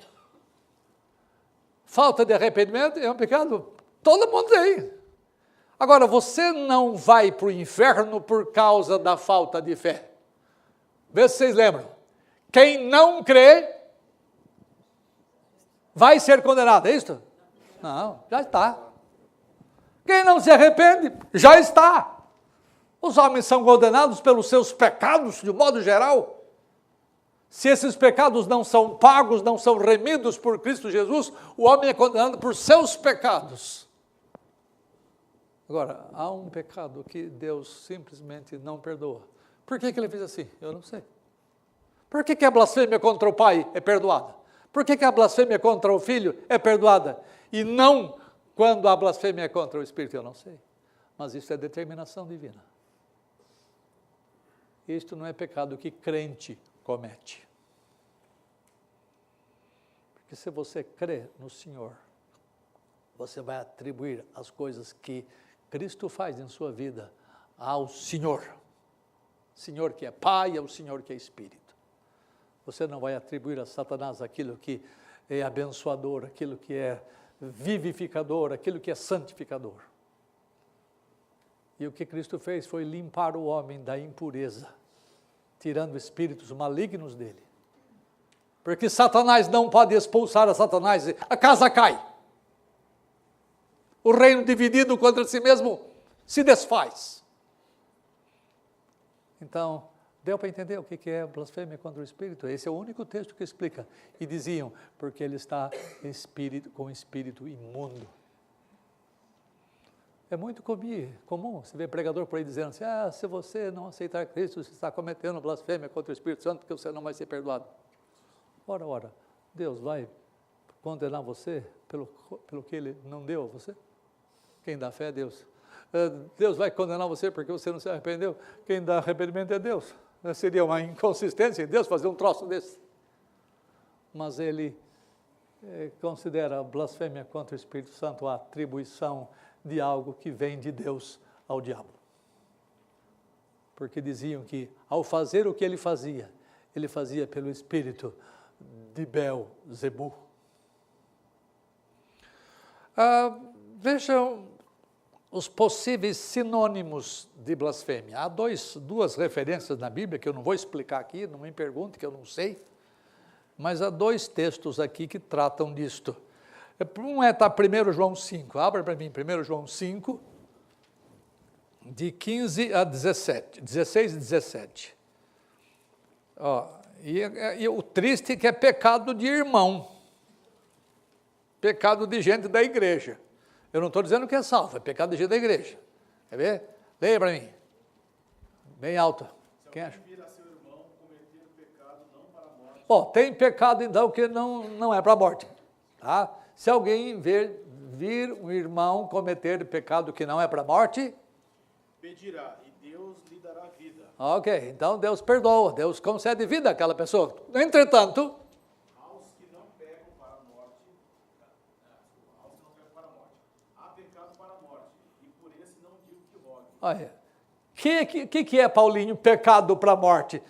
Falta de arrependimento é um pecado, todo mundo tem. Agora, você não vai para o inferno por causa da falta de fé. Vê se vocês lembram. Quem não crê vai ser condenado, é isso? Não, já está. Quem não se arrepende, já está. Os homens são condenados pelos seus pecados, de modo geral. Se esses pecados não são pagos, não são remidos por Cristo Jesus, o homem é condenado por seus pecados. Agora, há um pecado que Deus simplesmente não perdoa. Por que ele fez assim? Eu não sei. Por que a blasfêmia contra o pai é perdoada? Por que a blasfêmia contra o filho é perdoada? E não quando a blasfêmia é contra o Espírito? Eu não sei. Mas isso é determinação divina. Isto não é pecado que crente comete. Porque se você crê no Senhor, você vai atribuir as coisas que Cristo faz em sua vida ao Senhor. Senhor que é Pai, é o Senhor que é Espírito. Você não vai atribuir a Satanás aquilo que é abençoador, aquilo que é vivificador, aquilo que é santificador. E o que Cristo fez foi limpar o homem da impureza, tirando espíritos malignos dele. Porque Satanás não pode expulsar a Satanás, a casa cai. O reino dividido contra si mesmo se desfaz. Então, deu para entender o que é blasfêmia contra o Espírito? Esse é o único texto que explica. E diziam, porque ele está com espírito imundo. É muito comum, você vê pregador por aí dizendo assim: se você não aceitar Cristo, você está cometendo blasfêmia contra o Espírito Santo, porque você não vai ser perdoado. Ora, Deus vai condenar você pelo que ele não deu a você? Quem dá fé é Deus. Deus vai condenar você porque você não se arrependeu? Quem dá arrependimento é Deus. Seria uma inconsistência em Deus fazer um troço desse. Mas ele considera a blasfêmia contra o Espírito Santo a atribuição de algo que vem de Deus ao diabo. Porque diziam que, ao fazer o que ele fazia pelo espírito de Belzebu. Vejam os possíveis sinônimos de blasfêmia. Há duas referências na Bíblia, que eu não vou explicar aqui, não me pergunte, que eu não sei, mas há dois textos aqui que tratam disto. Um está 1 João 5, abra para mim, 1 João 5, de 15 a 17, 16 e 17. Ó, e o triste é que é pecado de irmão, pecado de gente da igreja. Eu não estou dizendo que é salvo, é pecado de gente da igreja. Quer ver? Leia para mim, bem alto. Quem acha? Tem pecado então que não é para a morte. Tá? Se alguém vir um irmão cometer pecado que não é para a morte, pedirá, e Deus lhe dará vida. Ok, então Deus perdoa, Deus concede vida àquela pessoa. Entretanto, aos que não pegam para a morte, há pecado para a morte, e por esse não digo que rogue. Olha, que é, Paulinho, pecado para a morte?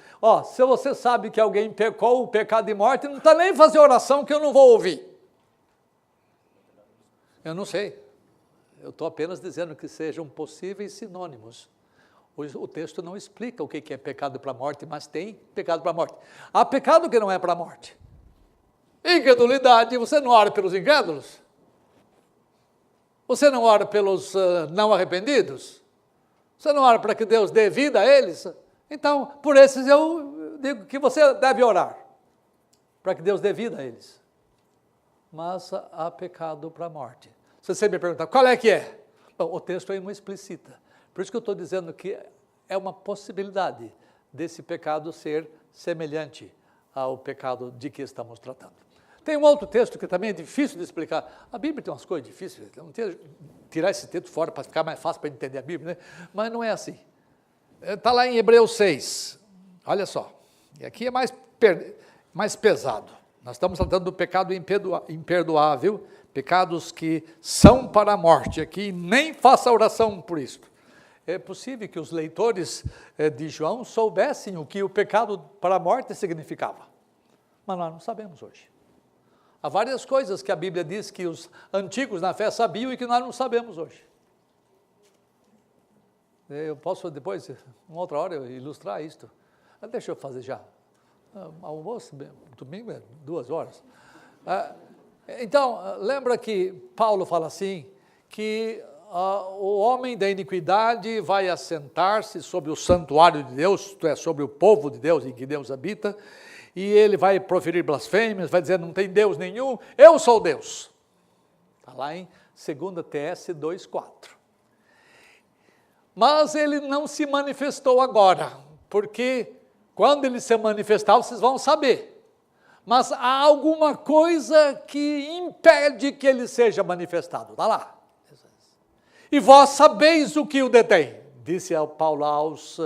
Se você sabe que alguém pecou o pecado de morte, não está nem fazer oração que eu não vou ouvir. Eu não sei. Eu estou apenas dizendo que sejam possíveis sinônimos. O texto não explica o que é pecado para a morte, mas tem pecado para a morte. Há pecado que não é para a morte. Incredulidade, você não ora pelos incrédulos? Você não ora pelos não arrependidos? Você não ora para que Deus dê vida a eles? Então, por esses eu digo que você deve orar, para que Deus dê vida a eles. Mas há pecado para a morte. Se você me perguntar, qual é que é? Bom, o texto aí não explicita. Por isso que eu estou dizendo que é uma possibilidade desse pecado ser semelhante ao pecado de que estamos tratando. Tem um outro texto que também é difícil de explicar. A Bíblia tem umas coisas difíceis, não tirar esse texto fora para ficar mais fácil para entender a Bíblia, né? Mas não é assim. Está lá em Hebreus 6, olha só, e aqui é mais pesado. Nós estamos tratando do pecado imperdoável, pecados que são para a morte aqui, nem faça oração por isto. É possível que os leitores de João soubessem o que o pecado para a morte significava, mas nós não sabemos hoje. Há várias coisas que a Bíblia diz que os antigos na fé sabiam e que nós não sabemos hoje. Eu posso depois, uma outra hora, ilustrar isto. Deixa eu fazer já. Almoço, domingo é 2 horas. Então, lembra que Paulo fala assim, que o homem da iniquidade vai assentar-se sobre o santuário de Deus, isto é, sobre o povo de Deus em que Deus habita, e ele vai proferir blasfêmias, vai dizer, não tem Deus nenhum, eu sou Deus. Está lá em 2 TS 2,4. Mas ele não se manifestou agora, porque quando ele se manifestar, vocês vão saber. Mas há alguma coisa que impede que ele seja manifestado. Está lá. E vós sabeis o que o detém, disse Paulo aos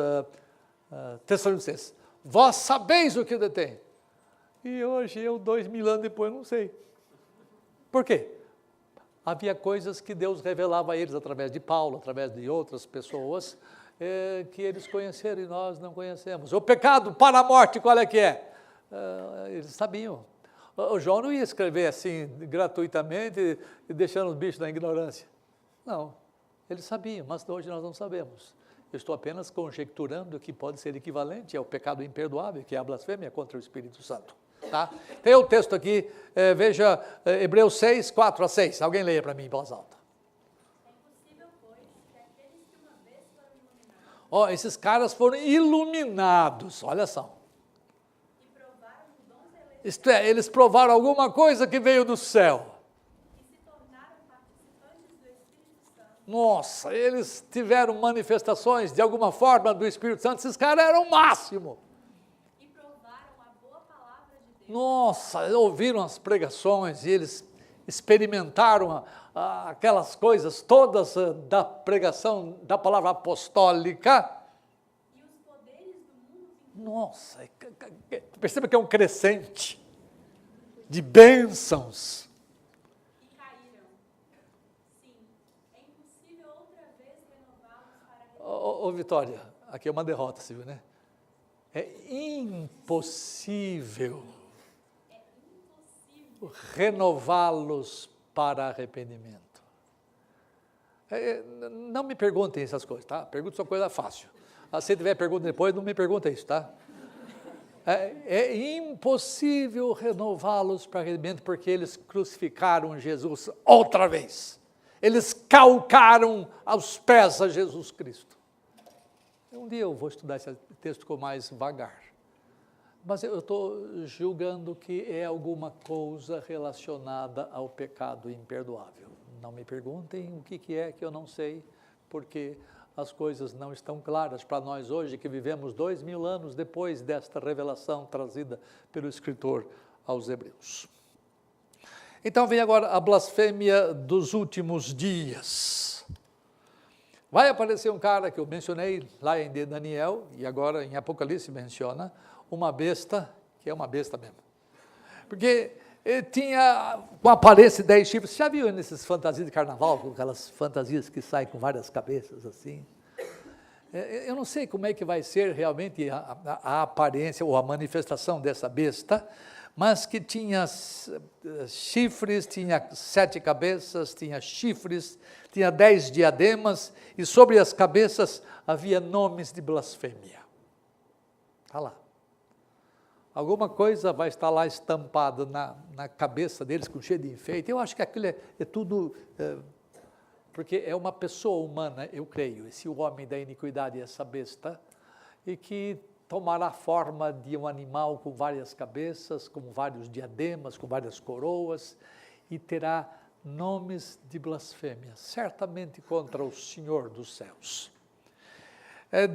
Tessalonicenses. Vós sabeis o que o detém. E hoje, 2000 anos depois, não sei. Por quê? Havia coisas que Deus revelava a eles através de Paulo, através de outras pessoas, que eles conheceram e nós não conhecemos. O pecado para a morte, qual é que é? Eles sabiam. O João não ia escrever assim, gratuitamente, e deixando os bichos na ignorância. Não, eles sabiam, mas hoje nós não sabemos. Eu estou apenas conjecturando que pode ser equivalente ao pecado imperdoável, que é a blasfêmia contra o Espírito Santo. Tá? Tem o texto aqui, veja, Hebreus 6, 4 a 6. Alguém leia para mim em voz alta. É impossível, pois, que aqueles que uma vez foram iluminados... Esses caras foram iluminados, olha só. E provaram o dom celestial... Isto é, eles provaram alguma coisa que veio do céu. E se tornaram participantes do Espírito Santo. Nossa, eles tiveram manifestações de alguma forma do Espírito Santo, esses caras eram o máximo. E provaram a boa palavra de Deus. Nossa, ouviram as pregações e eles experimentaram aquelas coisas todas da pregação da palavra apostólica. E os poderes do mundo... Nossa, perceba que é um crescente de bênçãos. E caíram. Sim, é impossível outra vez renová-los para... Vitória, aqui é uma derrota, você viu, né? É impossível renová-los para arrependimento. Não me perguntem essas coisas, tá? Pergunte só coisa fácil. Se tiver pergunta depois, não me pergunta isso, tá? É impossível renová-los para arrependimento, porque eles crucificaram Jesus outra vez. Eles calcaram aos pés a Jesus Cristo. Um dia eu vou estudar esse texto com mais vagar. Mas eu estou julgando que é alguma coisa relacionada ao pecado imperdoável. Não me perguntem o que é, que eu não sei, porque as coisas não estão claras para nós hoje, que vivemos 2000 anos depois desta revelação trazida pelo escritor aos Hebreus. Então vem agora a blasfêmia dos últimos dias. Vai aparecer um cara que eu mencionei lá em Daniel, e agora em Apocalipse menciona, uma besta, que é uma besta mesmo. Porque ele tinha uma aparência de 10 chifres. Você já viu nessas fantasias de carnaval, com aquelas fantasias que saem com várias cabeças assim? Eu não sei como é que vai ser realmente a aparência ou a manifestação dessa besta, mas que tinha chifres, tinha 7 cabeças, tinha chifres, tinha 10 diademas, e sobre as cabeças havia nomes de blasfêmia. Está lá. Alguma coisa vai estar lá estampada na cabeça deles, com cheio de enfeite. Eu acho que aquilo é tudo, porque é uma pessoa humana, eu creio, esse homem da iniquidade, essa besta, e que tomará forma de um animal com várias cabeças, com vários diademas, com várias coroas, e terá nomes de blasfêmia, certamente contra o Senhor dos céus.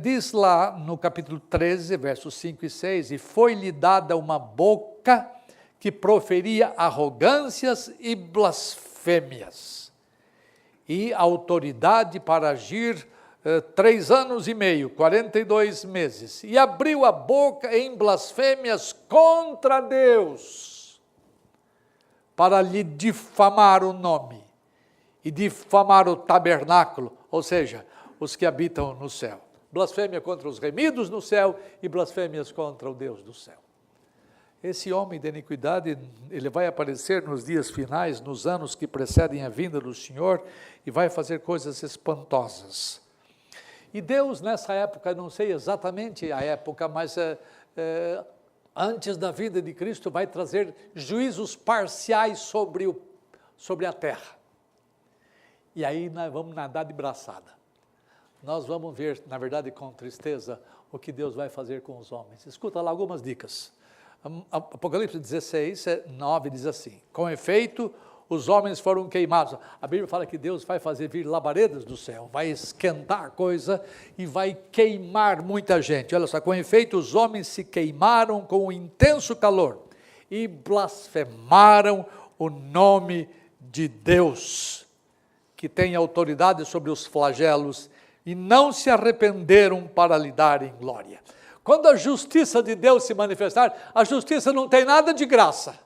Diz lá no capítulo 13, versos 5 e 6, e foi-lhe dada uma boca que proferia arrogâncias e blasfêmias, e autoridade para agir 3 anos e meio, 42 meses, e abriu a boca em blasfêmias contra Deus, para lhe difamar o nome, e difamar o tabernáculo, ou seja, os que habitam no céu. Blasfêmia contra os remidos no céu e blasfêmias contra o Deus do céu. Esse homem de iniquidade, ele vai aparecer nos dias finais, nos anos que precedem a vinda do Senhor, e vai fazer coisas espantosas. E Deus, nessa época, não sei exatamente a época, mas antes da vinda de Cristo, vai trazer juízos parciais sobre a terra. E aí nós vamos nadar de braçada. Nós vamos ver, na verdade, com tristeza, o que Deus vai fazer com os homens. Escuta lá algumas dicas. Apocalipse 16, 9 diz assim: com efeito, os homens foram queimados. A Bíblia fala que Deus vai fazer vir labaredas do céu, vai esquentar a coisa e vai queimar muita gente. Olha só, com efeito, os homens se queimaram com um intenso calor e blasfemaram o nome de Deus, que tem autoridade sobre os flagelos, e não se arrependeram para lhe darem glória. Quando a justiça de Deus se manifestar, a justiça não tem nada de graça.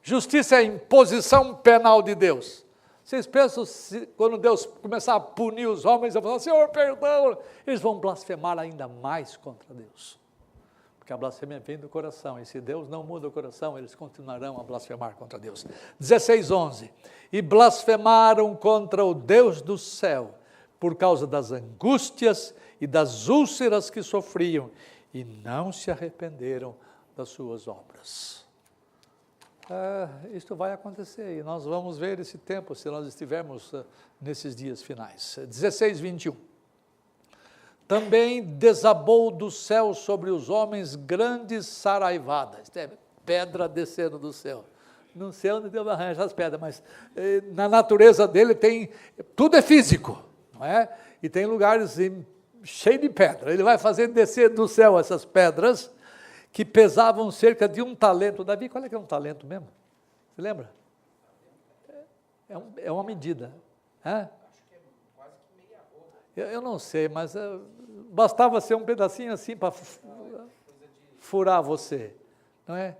Justiça é imposição penal de Deus. Vocês pensam, quando Deus começar a punir os homens, eu vou falar, Senhor, perdão, eles vão blasfemar ainda mais contra Deus. Porque a blasfêmia vem do coração, e se Deus não muda o coração, eles continuarão a blasfemar contra Deus. 16:11, e blasfemaram contra o Deus do céu, por causa das angústias e das úlceras que sofriam, e não se arrependeram das suas obras. Isto vai acontecer, e nós vamos ver esse tempo, se nós estivermos nesses dias finais. 16:21. Também desabou do céu sobre os homens grandes saraivadas, pedra descendo do céu. Não sei onde Deus vai arranjar as pedras, mas na natureza dele tudo é físico. Não é? E tem lugares cheios de pedra. Ele vai fazer descer do céu essas pedras que pesavam cerca de 1 talento. Davi, qual é que é 1 talento mesmo? Você lembra? É uma medida. Acho que é quase que meia roupa. Eu não sei, mas bastava ser um pedacinho assim para furar você. Não é?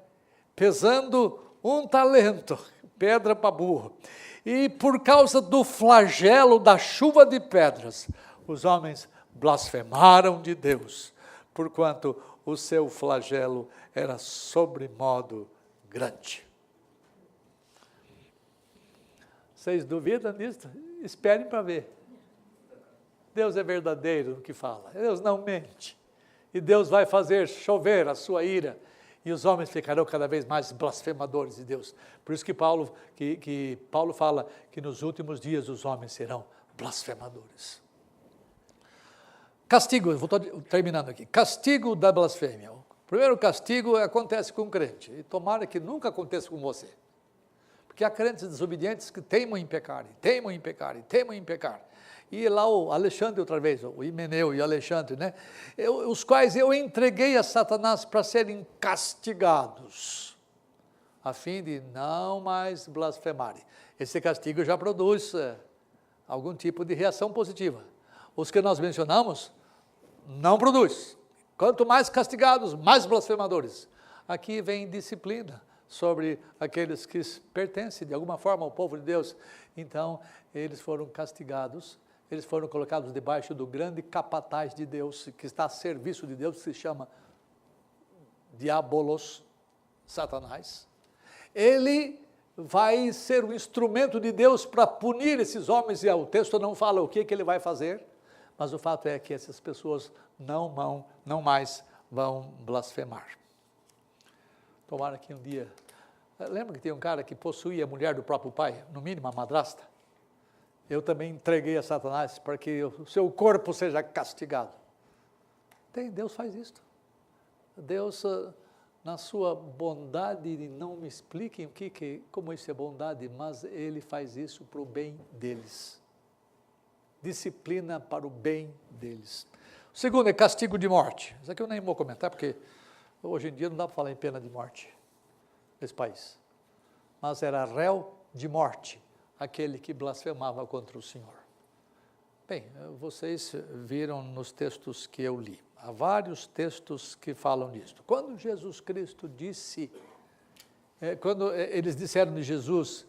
Pesando 1 talento, pedra para burro. E por causa do flagelo da chuva de pedras, os homens blasfemaram de Deus, porquanto o seu flagelo era sobremodo grande. Vocês duvidam disso? Esperem para ver. Deus é verdadeiro no que fala, Deus não mente. e Deus vai fazer chover a sua ira, e os homens ficarão cada vez mais blasfemadores de Deus. Por isso que Paulo fala que nos últimos dias os homens serão blasfemadores. Castigo, estou terminando aqui. Castigo da blasfêmia. O primeiro castigo acontece com o crente, e tomara que nunca aconteça com você. Porque há crentes desobedientes que teimam em pecar, e teimam em pecar, e teimam em pecar. E lá o Alexandre outra vez, o Himeneu e o Alexandre, né? Os quais eu entreguei a Satanás para serem castigados, a fim de não mais blasfemarem. Esse castigo já produz algum tipo de reação positiva. Os que nós mencionamos, não produz. Quanto mais castigados, mais blasfemadores. Aqui vem disciplina sobre aqueles que pertencem de alguma forma ao povo de Deus. Então, eles foram castigados, eles foram colocados debaixo do grande capataz de Deus, que está a serviço de Deus, que se chama Diabolos, Satanás. Ele vai ser um instrumento de Deus para punir esses homens, e o texto não fala o que ele vai fazer, mas o fato é que essas pessoas não mais vão blasfemar. Tomara que um dia... Lembra que tem um cara que possuía a mulher do próprio pai, no mínimo a madrasta? Eu também entreguei a Satanás para que o seu corpo seja castigado. Deus faz isto. Deus, na sua bondade, não me expliquem como isso é bondade, mas Ele faz isso para o bem deles. Disciplina para o bem deles. O segundo é castigo de morte. Isso aqui eu nem vou comentar, porque hoje em dia não dá para falar em pena de morte nesse país. Mas era réu de morte aquele que blasfemava contra o Senhor. Bem, vocês viram nos textos que eu li. Há vários textos que falam disto. Quando Jesus Cristo disse, quando eles disseram de Jesus,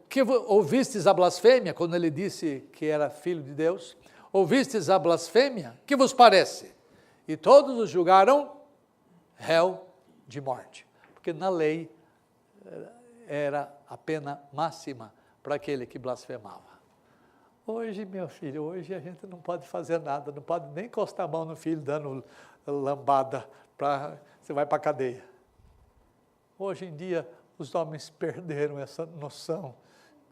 que ouvistes a blasfêmia, quando ele disse que era filho de Deus, ouvistes a blasfêmia, que vos parece? E todos os julgaram réu de morte, porque na lei era a pena máxima para aquele que blasfemava. Hoje, meu filho, hoje a gente não pode fazer nada, não pode nem encostar a mão no filho dando lambada, você vai para a cadeia. Hoje em dia, os homens perderam essa noção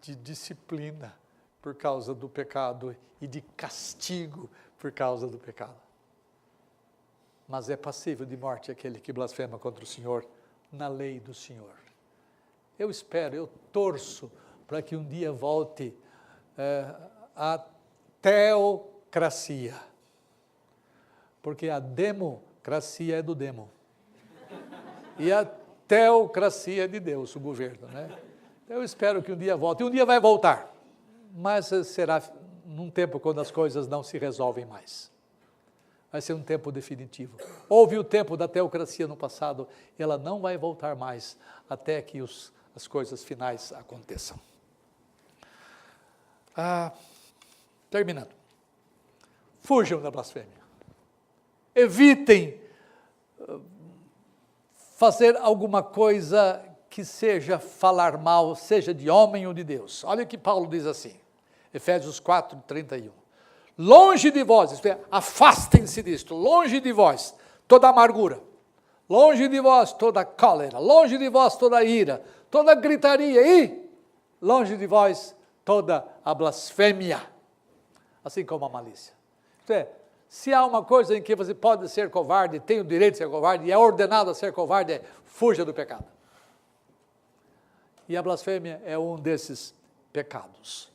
de disciplina por causa do pecado e de castigo por causa do pecado. Mas é passível de morte aquele que blasfema contra o Senhor na lei do Senhor. Eu espero, eu torço para que um dia volte a teocracia, porque a democracia é do demo, e a teocracia é de Deus, o governo, né? Eu espero que um dia volte, e um dia vai voltar, mas será num tempo quando as coisas não se resolvem mais. Vai ser um tempo definitivo. Houve o tempo da teocracia no passado, ela não vai voltar mais até que as coisas finais aconteçam. Terminando. Fujam da blasfêmia. Evitem fazer alguma coisa que seja falar mal, seja de homem ou de Deus. Olha o que Paulo diz assim, Efésios 4:31. Longe de vós, isto é, afastem-se disto, longe de vós toda amargura, longe de vós toda cólera, longe de vós toda ira, toda gritaria e longe de vós toda a blasfêmia, assim como a malícia. Isto é, se há uma coisa em que você pode ser covarde, tem o direito de ser covarde, e é ordenado a ser covarde, fuja do pecado. E a blasfêmia é um desses pecados.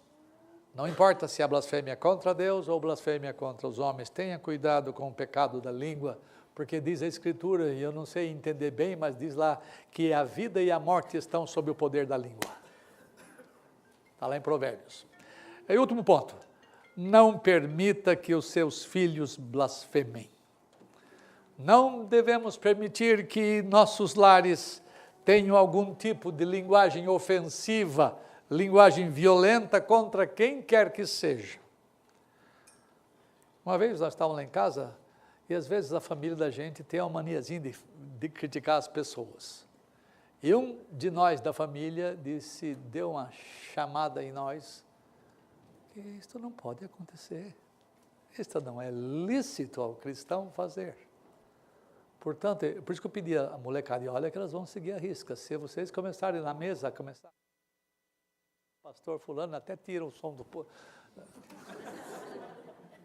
Não importa se a blasfêmia é contra Deus ou blasfêmia contra os homens, tenha cuidado com o pecado da língua, porque diz a Escritura, e eu não sei entender bem, mas diz lá que a vida e a morte estão sob o poder da língua. Está lá em Provérbios. E último ponto, não permita que os seus filhos blasfemem. Não devemos permitir que nossos lares tenham algum tipo de linguagem ofensiva, linguagem violenta contra quem quer que seja. Uma vez nós estávamos lá em casa, e às vezes a família da gente tem uma maniazinha de criticar as pessoas. E um de nós da família deu uma chamada em nós, que isto não pode acontecer, isto não é lícito ao cristão fazer. Portanto, por isso que eu pedi a molecada, olha que elas vão seguir a risca. Se vocês começarem na mesa, pastor fulano até tira o som do...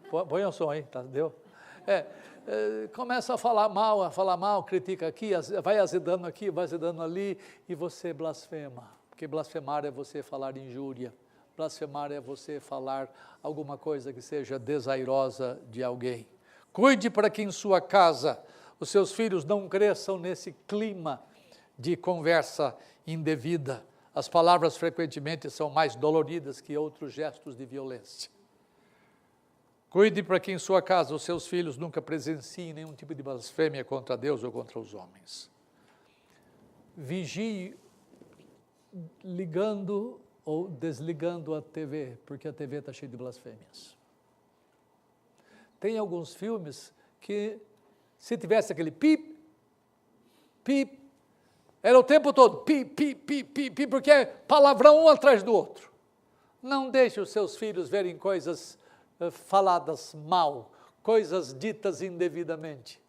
Põe o som aí, tá? Deu? Começa a falar mal, critica aqui, vai azedando aqui, vai azedando ali, e você blasfema. Porque blasfemar é você falar injúria. Blasfemar é você falar alguma coisa que seja desairosa de alguém. Cuide para que em sua casa os seus filhos não cresçam nesse clima de conversa indevida. As palavras frequentemente são mais doloridas que outros gestos de violência. Cuide para que em sua casa os seus filhos nunca presenciem nenhum tipo de blasfêmia contra Deus ou contra os homens. Vigie ligando ou desligando a TV, porque a TV está cheia de blasfêmias. Tem alguns filmes que, se tivesse aquele pip, pip, era o tempo todo, pip, pip, pip, pip, pip, porque é palavrão um atrás do outro. Não deixe os seus filhos verem coisas faladas mal, coisas ditas indevidamente.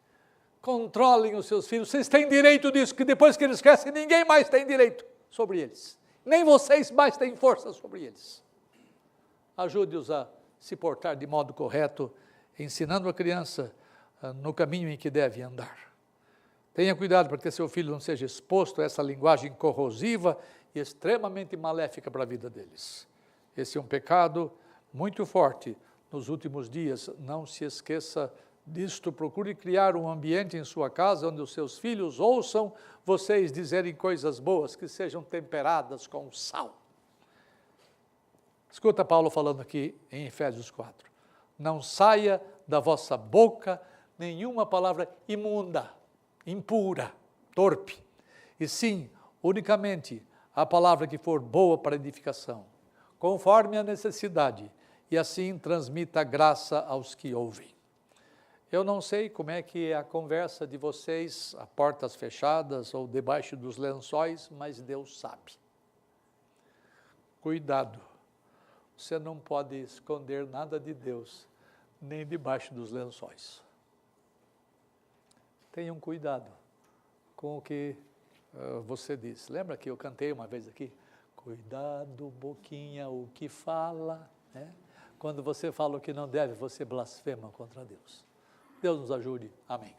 Controlem os seus filhos, vocês têm direito disso, que depois que eles crescem, ninguém mais tem direito sobre eles. Nem vocês mais têm força sobre eles. Ajude-os a se portar de modo correto, ensinando a criança no caminho em que deve andar. Tenha cuidado para que seu filho não seja exposto a essa linguagem corrosiva e extremamente maléfica para a vida deles. Esse é um pecado muito forte nos últimos dias. Não se esqueça disto. Procure criar um ambiente em sua casa onde os seus filhos ouçam vocês dizerem coisas boas, que sejam temperadas com sal. Escuta Paulo falando aqui em Efésios 4. Não saia da vossa boca nenhuma palavra imunda, impura, torpe, e sim, unicamente, a palavra que for boa para edificação, conforme a necessidade, e assim transmita graça aos que ouvem. Eu não sei como é que é a conversa de vocês, a portas fechadas ou debaixo dos lençóis, mas Deus sabe. Cuidado, você não pode esconder nada de Deus, nem debaixo dos lençóis. Tenham cuidado com o que você diz. Lembra que eu cantei uma vez aqui? Cuidado, boquinha, o que fala, né? Quando você fala o que não deve, você blasfema contra Deus. Deus nos ajude. Amém.